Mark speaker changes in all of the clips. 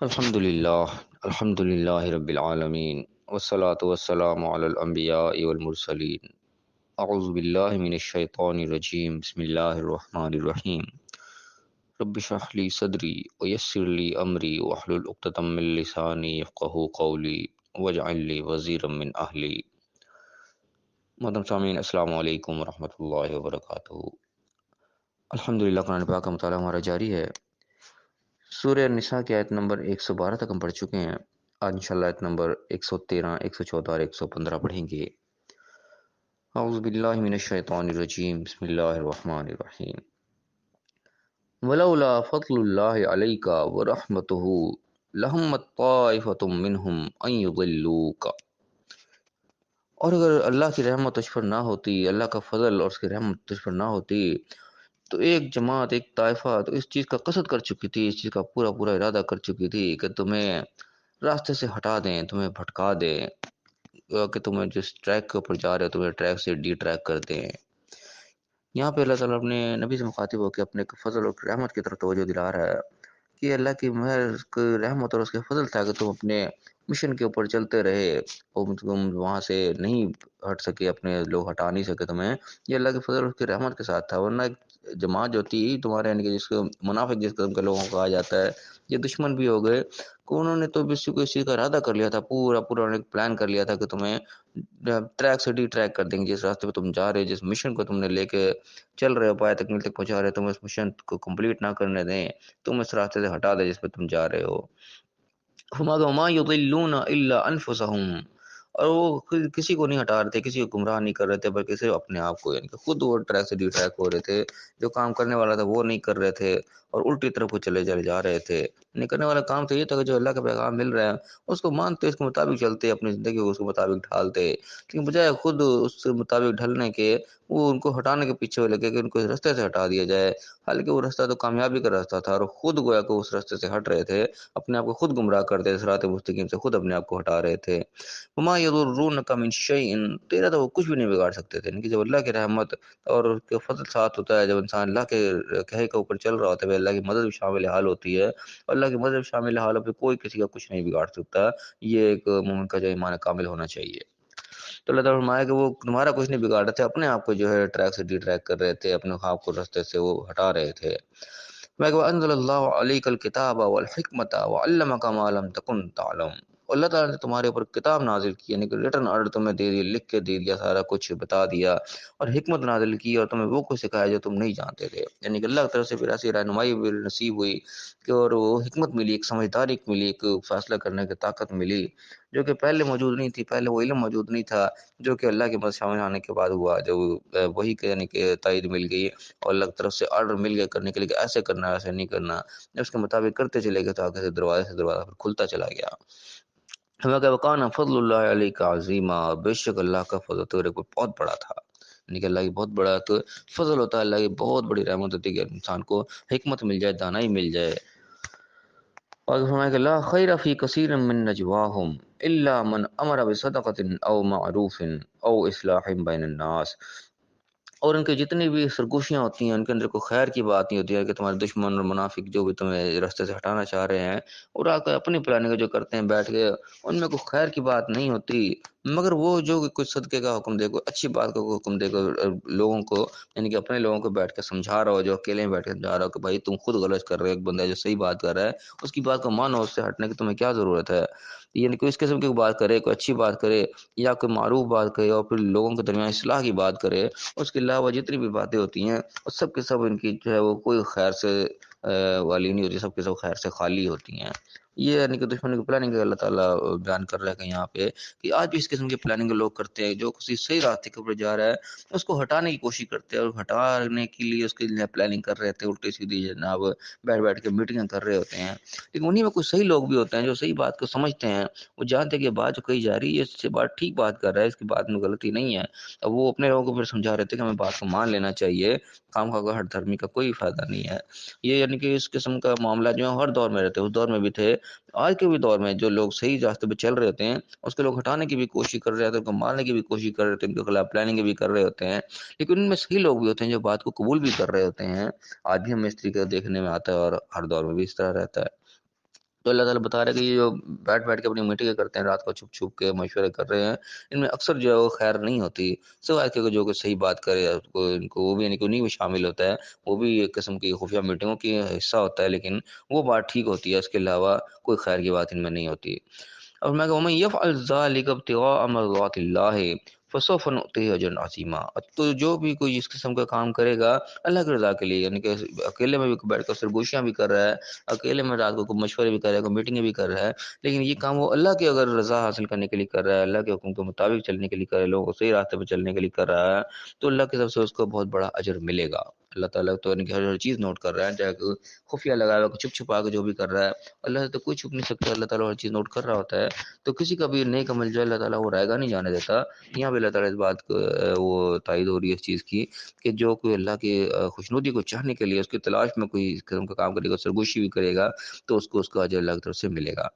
Speaker 1: الحمد للہ رب العالمین والصلاة والسلام علی الانبیاء والمرسلین اعوذ باللہ من الشیطان الرجیم بسم اللہ الرحمن الرحیم رب اشرح لی صدری ویسر لی امری واحلل عقدۃ من لسانی یفقہوا قولی واجعل لی وزیرا من اہلی۔ محترم سامعین، السلام علیکم ورحمۃ اللہ وبرکاتہ۔ الحمدللہ، قرآن پاک کا مطالعہ ہمارا جاری ہے۔ سورہ النساء کی آیت نمبر 112 تک ہم پڑھ چکے ہیں۔ آج انشاءاللہ آیت نمبر 113، 114 اور 115 پڑھیں گے۔ اعوذ باللہ من الشیطان الرجیم، بسم اللہ الرحمن الرحیم۔ ولولا فضل اللہ علیک ورحمتہ لہمت طائفۃ منہم ان یضلوک۔ اور اگر اللہ کی رحمت تجھ پر نہ ہوتی، اللہ کا فضل اور اس کی رحمت تجھ پر نہ ہوتی، تو ایک جماعت، ایک طائفہ تو اس چیز کا قصد کر چکی تھی، اس چیز کا پورا پورا ارادہ کر چکی تھی کہ تمہیں راستے سے ہٹا دیں، تمہیں بھٹکا دیں، کہ تمہیں جس ٹریک کے اوپر جا رہے ہو تمہیں ٹریک سے ڈی ٹریک کر دیں۔ یہاں پہ اللہ تعالیٰ اپنے نبی سے مخاطب ہو کے اپنے فضل اور رحمت کی طرف توجہ دلا رہا ہے کہ اللہ کی مہر، اس کی رحمت اور اس کے فضل تھا کہ تم اپنے مشن کے اوپر چلتے رہے اور تم وہاں سے نہیں ہٹ سکے، اپنے لوگ ہٹا نہیں سکے تمہیں۔ یہ اللہ کے فضل اور اس کی رحمت کے ساتھ تھا، ورنہ ایک جماعت جو تھی تمہارے، یعنی کہ جس کو منافق جس قسم کے لوگوں کو کہا جاتا ہے، یہ دشمن بھی ہو گئے کہ انہوں نے تو اس چیز کا ارادہ کر لیا تھا، پورا پورا انہوں نے پلان کر لیا تھا کہ تمہیں ٹریک سے ڈی ٹریک کر دیں گے۔ جس راستے پہ تم جا رہے، جس مشن کو تم نے لے کے چل رہے ہو، پائے تکمیل تک پہنچا رہے ہو، تم اس مشن کو کمپلیٹ نہ کرنے دیں، تم اس راستے سے ہٹا دیں جس پہ تم جا رہے ہو۔ وما یضلون الا انفسهم، اور وہ کسی کو نہیں ہٹا رہے تھے، کسی کو گمراہ نہیں کر رہے تھے، بلکہ صرف اپنے آپ کو، یعنی کہ خود وہ ٹریک سے ڈی ٹریک ہو رہے تھے۔ جو کام کرنے والا تھا وہ نہیں کر رہے تھے اور الٹی طرف کو چلے جا رہے تھے۔ نہیں کرنے والا کام تو یہ تھا کہ جو اللہ کا پیغام مل رہا ہے اس کو مانتے، اس کے مطابق چلتے، اپنی زندگی کو اس کے مطابق ڈھالتے، لیکن بجائے خود اس کے مطابق ڈھلنے کے وہ ان کو ہٹانے کے پیچھے لگے کہ ان کو اس راستے سے ہٹا دیا جائے، حالانکہ وہ راستہ تو کامیابی کا راستہ تھا، اور خود گویا کہ اس راستے سے ہٹ رہے تھے، اپنے آپ کو خود گمراہ کرتے، صراط مستقیم سے خود اپنے آپ کو ہٹا رہے تھے۔ وما یضرونک من شیء، تیرا تو وہ کچھ بھی نہیں بگاڑ سکتے تھے، یعنی کہ جب اللہ کی رحمت اور اس کے فضل ساتھ ہوتا ہے، جب انسان اللہ کے کہے کے اوپر چل رہا ہوتا ہے، اللہ کی مدد بھی شامل حال ہوتی ہے، اور اللہ کی مدد شامل حال پہ کوئی کسی کا کچھ نہیں بگاڑ سکتا۔ یہ ایک مومن کا جو ایمان کامل ہونا چاہیے۔ تو اللہ تعالیٰ فرمایا کہ وہ تمہارا کچھ نہیں بگاڑ رہے تھے، اپنے آپ کو جو ہے ٹریک سے ڈی ٹریک کر رہے تھے، اپنے خواب کو راستے سے وہ ہٹا رہے تھے۔ وَأَنزَلَ اللَّهُ عَلَيْكَ الْكِتَابَ وَالْحِكْمَةَ وَعَلَّمَكَ مَا لَمْ تَكُنْ تَعْلَمُ۔ اللہ تعالیٰ نے تمہارے اوپر کتاب نازل کی، یعنی کہ ریٹن آرڈر تمہیں دے دیا، لکھ کے دے دیا، سارا کچھ بتا دیا، اور حکمت نازل کی اور تمہیں وہ کچھ سکھایا جو تم نہیں جانتے تھے، یعنی کہ اللہ کی طرف سے پھر ایسی رہنمائی بھی نصیب ہوئی کہ اور وہ حکمت ملی، ایک سمجھداری ملی، ایک فیصلہ کرنے کی طاقت ملی جو کہ پہلے موجود نہیں تھی، پہلے وہ علم موجود نہیں تھا جو کہ اللہ کے مدد شامل آنے کے بعد ہوا، جو وہی کہ یعنی کہ تائید مل گئی اور اللہ کی طرف سے آرڈر مل گیا کرنے کے لیے کہ ایسے کرنا ہے، ایسے نہیں کرنا، اس کے مطابق کرتے چلے گئے تو آگے سے دروازہ پھر کھلتا چلا گیا۔ ہمیں کہ وکان فضل اللہ علیہ کا عظیمہ، بے شک اللہ کا فضل تیرے کو بہت بڑا تھا، یعنی کہ اللہ کی بہت بڑا تو فضل ہوتا ہے، اللہ کی بہت بڑی رحمت ہوتی ہے کہ انسان کو حکمت مل جائے، دانائی مل جائے۔ اور فرمایا کہ لا خیر فی کثیر من نجواہم الا من امر بصدقۃ او معروف او اصلاح بین الناس، اور ان کے جتنی بھی سرگوشیاں ہوتی ہیں ان کے اندر کوئی خیر کی بات نہیں ہوتی ہے، کہ تمہارے دشمن اور منافق جو بھی تمہیں راستے سے ہٹانا چاہ رہے ہیں اور آ کے اپنی پلاننگ جو کرتے ہیں بیٹھ کے، ان میں کوئی خیر کی بات نہیں ہوتی، مگر وہ جو کچھ صدقے کا حکم دے، کوئی اچھی بات کا حکم دے، لوگوں کو یعنی کہ اپنے لوگوں کو بیٹھ کے سمجھا رہا ہو، جو اکیلے میں بیٹھ کے سمجھا رہا ہو کہ بھائی تم خود غلط کر رہے ہو، ایک بندہ جو صحیح بات کر رہا ہے اس کی بات کو مانو، اس سے ہٹنے کی تمہیں کیا ضرورت ہے، یعنی کہ اس قسم کی بات کرے، کوئی اچھی بات کرے یا کوئی معروف بات کرے اور پھر لوگوں کے درمیان اصلاح کی بات کرے، اس کے علاوہ جتنی بھی باتیں ہوتی ہیں وہ سب کے سب ان کی جو ہے وہ کوئی خیر سے والی نہیں ہوتی، سب کے سب خیر سے خالی ہوتی ہیں۔ یہ یعنی کہ دشمن کی پلاننگ اللہ تعالیٰ بیان کر رہا ہے کہ یہاں پہ کہ آج بھی اس قسم کی پلاننگ لوگ کرتے ہیں، جو کسی صحیح راستے کے اوپر جا رہا ہے اس کو ہٹانے کی کوشش کرتے ہیں، اور ہٹانے کے لیے اس کے لیے پلاننگ کر رہے تھے، الٹی سیدھی جناب بیٹھ کے میٹنگیں کر رہے ہوتے ہیں، لیکن انہیں میں کچھ صحیح لوگ بھی ہوتے ہیں جو صحیح بات کو سمجھتے ہیں، وہ جانتے ہیں کہ بات جو کہی جا رہی ہے اس سے بات ٹھیک بات کر رہا ہے، اس کی بات میں غلطی نہیں ہے، اب وہ اپنے لوگوں کو پھر سمجھا رہے تھے کہ ہمیں بات کو مان لینا چاہیے، کام کا ہر دھرمی کا کوئی فائدہ نہیں ہے۔ یہ یعنی کہ اس قسم کا معاملہ جو ہے ہر دور میں رہتے ہیں، اس دور میں بھی تھے، آج کے بھی دور میں جو لوگ صحیح راستے پہ چل رہے ہوتے ہیں اس کے لوگ ہٹانے کی بھی کوشش کر رہے ہوتے ہیں، ان کو مارنے کی بھی کوشش کر رہے ہوتے ہیں، ان کے خلاف پلاننگ بھی کر رہے ہوتے ہیں، لیکن ان میں صحیح لوگ بھی ہوتے ہیں جو بات کو قبول بھی کر رہے ہوتے ہیں۔ آج بھی ہمیں اس طریقے دیکھنے میں آتا ہے اور ہر دور میں بھی اس طرح رہتا ہے۔ تو اللہ تعالیٰ بتا رہا ہے کہ یہ جو بیٹھ بیٹھ کے اپنی میٹنگیں کرتے ہیں رات کو چھپ چھپ کے مشورے کر رہے ہیں، ان میں اکثر جو ہے وہ خیر نہیں ہوتی، سوائے کہ جو کوئی صحیح بات کرے ان کو وہ بھی یعنی کہ انہیں میں شامل ہوتا ہے، وہ بھی ایک قسم کی خفیہ میٹنگوں کی حصہ ہوتا ہے، لیکن وہ بات ٹھیک ہوتی ہے، اس کے علاوہ کوئی خیر کی بات ان میں نہیں ہوتی۔ اور میں کہ وَمَن يَفْعَلْ ذَلِكَ ابْتِغَاءَ مَرْضَاتِ اللَّهِ فَسَوْفَ نُؤْتِيهِ أَجْرًا عَظِيمًا۔ تو جو بھی کوئی اس قسم کا کام کرے گا اللہ کی رضا کے لیے، یعنی کہ اکیلے میں بھی بیٹھ کر سرگوشیاں بھی کر رہا ہے، اکیلے میں رات کو مشورے بھی کر رہا ہے، کوئی میٹنگیں بھی کر رہا ہے، لیکن یہ کام وہ اللہ کی اگر رضا حاصل کرنے کے لیے کر رہا ہے، اللہ کے حکم کے مطابق چلنے کے لیے کر رہا ہے، لوگوں کو صحیح راستے پہ چلنے کے لیے کر رہا ہے، تو اللہ کی طرف سے اس کو بہت بڑا اجر ملے گا۔ اللہ تعالیٰ تو یعنی کہ ہر چیز نوٹ کر رہا ہے، چاہے کوئی خفیہ لگا ہوا چھپ چھپا کے جو بھی کر رہا ہے، اللہ سے تو کوئی چھپ نہیں سکتا، اللہ تعالیٰ ہر چیز نوٹ کر رہا ہوتا ہے۔ تو کسی کا بھی نیک عمل جو ہے اللہ تعالیٰ وہ رائے گا نہیں جانے دیتا۔ یہاں پہ اللہ تعالیٰ اس بات کو وہ تائید ہو رہی ہے اس چیز کی کہ جو کوئی اللہ کی خوشنودی کو چاہنے کے لیے اس کی تلاش میں کوئی اس قسم کا کام کرے گا، سرگوشی بھی کرے گا، تو اس کو اجر اللہ کی طرف سے ملے گا۔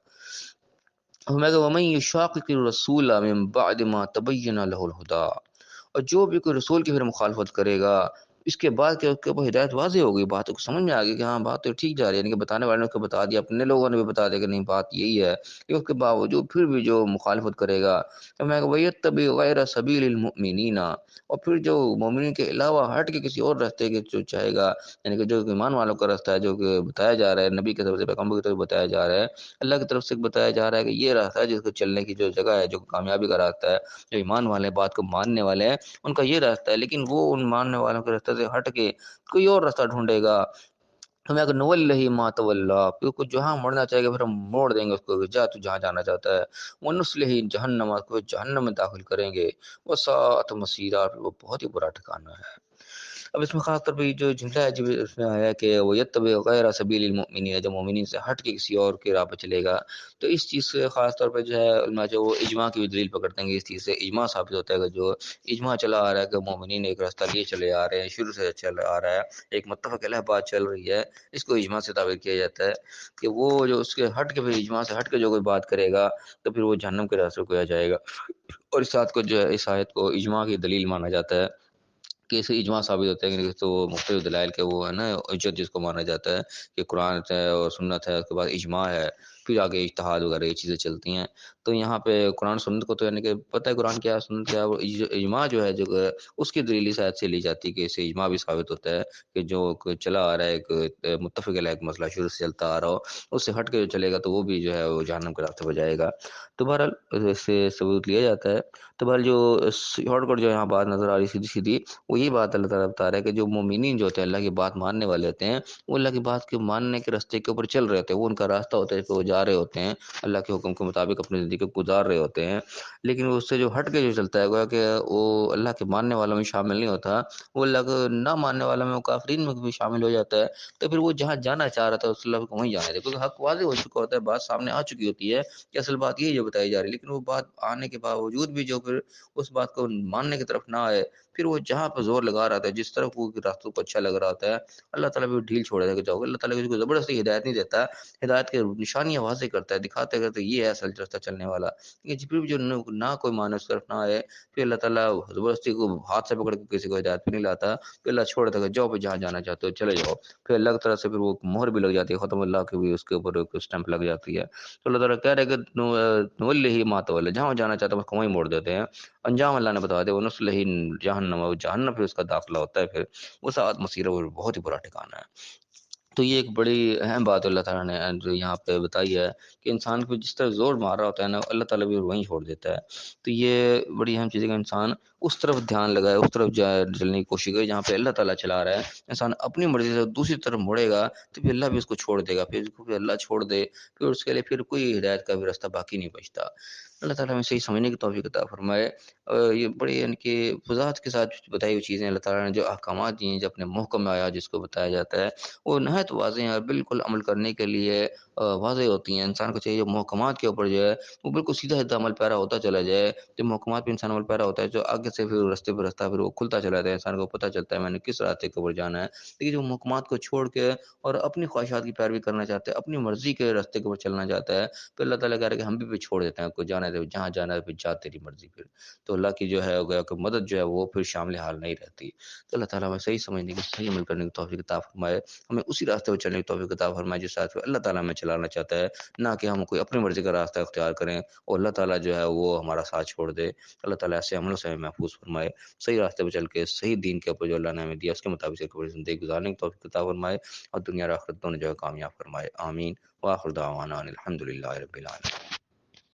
Speaker 1: میں کہ وَمَن يُشَاقِقِ الرَّسُولَ مِن بَعْدِ مَا تَبَيَّنَ لَهُ الْهُدَىٰ، اور جو بھی کوئی رسول کی پھر مخالفت کرے گا اس کے بعد کہ اس کے اوپر ہدایت واضح ہو گئی، بات کو سمجھ میں آ گئی کہ ہاں بات تو ٹھیک جا رہی ہے، یعنی کہ بتانے والے نے اس کو بتا دیا، اپنے لوگوں نے بھی بتا دیا کہ نہیں بات یہی ہے، لیکن اس کے باوجود پھر بھی جو مخالفت کرے گا تو میں کہ وَيَتَّبِعْ غَيْرَ سَبِيلِ الْمُؤْمِنِينَ، اور پھر جو مومنین کے علاوہ ہٹ کے کسی اور راستے کے جو چاہے گا، یعنی کہ جو ایمان والوں کا راستہ ہے، جو کہ بتایا جا رہا ہے نبی کی طرف سے، پیغمبر کی طرف سے بتایا جا رہا ہے، اللہ کی طرف سے بتایا جا رہا ہے کہ یہ راستہ ہے جس کو چلنے کی جو جگہ ہے، جو کامیابی کا راستہ ہے، جو ایمان والے بات کو ماننے والے ہیں ان کا یہ راستہ ہے، لیکن وہ ان ماننے والوں کے راستے سے ہٹ کے کوئی اور راستہ ڈھونڈے گا، ہمیں اگر نوَلِّهِ مَا تَوَلَّىٰ، پھر کو جہاں مڑنا چاہے گا پھر ہم موڑ دیں گے اس کو، جا تو جہاں جانا چاہتا ہے، وَنُصْلِهِ جَهَنَّمَ، کو جہنم میں داخل کریں گے، وَسَاءَتْ مَصِيرًا، وہ بہت ہی برا ٹھکانہ ہے۔ اب اس میں خاص طور پہ جو جملہ ہے جو اس میں آیا کہ وہ یتبع غیر سبیل المؤمنین، جو مومنین سے ہٹ کے کسی اور کی راہ پہ چلے گا، تو اس چیز سے خاص طور پہ جو ہے علماء جو وہ اجماع کی بھی دلیل پکڑتے ہیں کہ اس چیز سے اجماع ثابت ہوتا ہے کہ جو اجماع چلا آ رہا ہے کہ مومنین ایک راستہ لیے چلے آ رہے ہیں، شروع سے چل آ رہا ہے، ایک متفق علیہ بات چل رہی ہے، اس کو اجماع سے تعبیر کیا جاتا ہے کہ وہ جو اس کے ہٹ کے پھر اجماع سے ہٹ کے جو کوئی بات کرے گا تو پھر وہ جہنم کے راستے کو آ جائے گا، اور اس آیت کو جو ہے اس آیت کو اجماع کی دلیل مانا جاتا ہے کہ اسے اجماع ثابت ہوتا ہے کہ تو وہ مختلف دلائل کے وہ ہے نا حجت جس کو مانا جاتا ہے کہ قرآن ہے اور سنت ہے، اس کے بعد اجماع ہے، پھر آگے اجتہاد وغیرہ یہ چیزیں چلتی ہیں۔ تو یہاں پہ قرآن سنت کو تو یعنی کہ پتہ ہے قرآن کیا سنت کیا، وہ اجماع جو ہے جو اس کی دلیل اس آیت سے لی جاتی ہے کہ اسے اجماع بھی ثابت ہوتا ہے کہ جو چلا آ رہا ہے ایک متفق علیہ ایک مسئلہ شروع سے چلتا آ رہا ہو، اس سے ہٹ کے جو چلے گا تو وہ بھی جو ہے وہ جہنم کے راستے پہ جائے گا۔ تو بہرحال اس سے ثبوت لیا جاتا ہے۔ تو بہرحال جو شارٹ کٹ جو یہاں بات نظر آ رہی سیدھی سیدھی وہ یہ بات اللہ تعالیٰ بتا رہا ہے کہ جو مومنین جو ہوتے ہیں اللہ کی بات ماننے والے ہوتے ہیں، وہ اللہ کی بات کے ماننے کے راستے کے اوپر چل رہے ہوتے ہیں، وہ ان کا راستہ ہوتا ہے کہ وہ جا رہے ہوتے ہیں اللہ کے حکم کے مطابق اپنی زندگی کو گزار رہے ہوتے ہیں، لیکن وہ اس سے جو ہٹ کے جو چلتا ہے گویا کہ وہ اللہ کے ماننے والوں میں شامل نہیں ہوتا، وہ اللہ کو نہ ماننے والوں میں، وہ کافرین میں بھی شامل ہو جاتا ہے، تو پھر وہ جہاں جانا چاہ رہا تھا اس اللہ کو وہیں جانے دے، کیونکہ حق واضح ہو چکا ہوتا ہے، بات سامنے آ چکی ہوتی ہے کہ اصل بات یہی جو بتائی جا رہی ہے، لیکن وہ بات آنے کے باوجود بھی جو پھر اس بات کو ماننے کی طرف نہ آئے، پھر وہ جہاں پہ زور لگا رہا تھا، جس طرف وہ راستوں کو اچھا لگ رہا ہوتا ہے، اللہ تعالیٰ بھی ڈھیل چھوڑ دیتا ہے کہ جاؤ، اللہ تعالیٰ کسی کو زبردستی ہدایت نہیں دیتا، ہدایت کے نشانیاں واضح کرتا ہے، دکھاتے کرتے یہ ہے اصل راستہ چلنے والا، لیکن پھر بھی جو نہ کوئی مانو اس طرف نہ آئے، پھر اللہ تعالیٰ زبردستی کو ہاتھ سے پکڑ کے کسی کو ہدایت پہ نہیں لاتا، پھر اللہ چھوڑ دیتا ہے کہ جاؤ پہ جہاں جانا چاہتے ہو چلے جاؤ، پھر اللہ کی طرف سے پھر وہ مہر بھی لگ جاتی ہے، ختم اللہ کی بھی اس کے اوپر ایک اسٹمپ لگ جاتی ہے، تو اللہ تعالیٰ کہہ رہے کہ نوَلِّهِ مَا تَوَلَّىٰ، جہاں وہ جانا چاہتا ہے اس کو وہیں موڑ دیتے ہیں، انجام اللہ نے بتا دیا، وَنُصْلِهِ جہنم، جہنم پھر اس کا داخلہ ہوتا ہے، پھر وہ ساعت مصیرہ وہ بہت ہی برا ٹھکانہ ہے۔ تو یہ ایک بڑی اہم بات اللہ تعالیٰ نے جو یہاں پہ بتائی ہے کہ انسان کو جس طرح زور مار رہا ہوتا ہے نا اللہ تعالیٰ بھی وہیں چھوڑ دیتا ہے، تو یہ بڑی اہم چیز ہے کہ انسان اس طرف دھیان لگائے، اس طرف جائے چلنے کی کوشش کرے جہاں پہ اللہ تعالیٰ چلا رہا ہے، انسان اپنی مرضی سے دوسری طرف مڑے گا تو پھر اللہ بھی اس کو چھوڑ دے گا، پھر اس کو پھر اللہ چھوڑ دے پھر اس کے لیے پھر کوئی ہدایت کا بھی راستہ باقی نہیں بچتا۔ اللہ تعالیٰ ہمیں صحیح سمجھنے کی توفیق عطا فرمائے، اور یہ بڑی یعنی کہ وضاحت کے ساتھ بتائی ہوئی چیزیں اللہ تعالیٰ نے جو احکامات دی ہیں، جو اپنے محکم آیا جس کو بتایا جاتا ہے وہ نہایت واضح ہیں اور بالکل عمل کرنے کے لیے واضح ہوتی ہیں، انسان کو چاہیے جو محکمات کے اوپر جو ہے وہ بالکل سیدھا سیدھا عمل پیرا ہوتا چلا جائے، جو محکمات پہ انسان عمل پیرا ہوتا ہے جو آگے سے پھر راستے پہ راستہ پھر وہ کھلتا چلا جاتا ہے، انسان کو پتہ چلتا ہے میں نے کس راستے کے اوپر جانا ہے، لیکن جو محکمات کو چھوڑ کے اور اپنی خواہشات کی پیروی کرنا چاہتے ہیں، اپنی مرضی کے راستے کے اوپر چلنا چاہتا ہے، تو اللہ تعالیٰ کہہ رہا ہے کہ ہم بھی پھر چھوڑ دیتے ہیں، کو جانا ہے جہاں جانا ہے پھر جا تیری مرضی پھر، تو اللہ کی جو ہے کہ مدد جو ہے وہ پھر شامل حال نہیں رہتی۔ تو اللہ تعالیٰ ہمیں صحیح سمجھنے کی، صحیح عمل کرنے کی توفیق عطا فرمائے، ہمیں اسی راستے پر چلنے کی توفیق عطا فرمائے جس راستے پر اللہ تعالیٰ ہمیں چلانا چاہتا ہے، نہ کہ ہم کوئی اپنی مرضی کا راستہ اختیار کریں اور اللہ تعالیٰ جو ہے وہ ہمارا ساتھ چھوڑ دے۔ اللہ تعالیٰ ایسے عملوں سے ہمیں محفوظ فرمائے، صحیح راستے پر چل کے صحیح دین کے اوپر جو اللہ نے ہمیں دیا اس کے مطابق سے زندگی گزارنے کی توفیق عطا فرمائے اور دنیا اور آخرت دونوں جو ہے کامیاب فرمائے، آمین۔ وآخر دعوانا الحمد للہ رب العالمین۔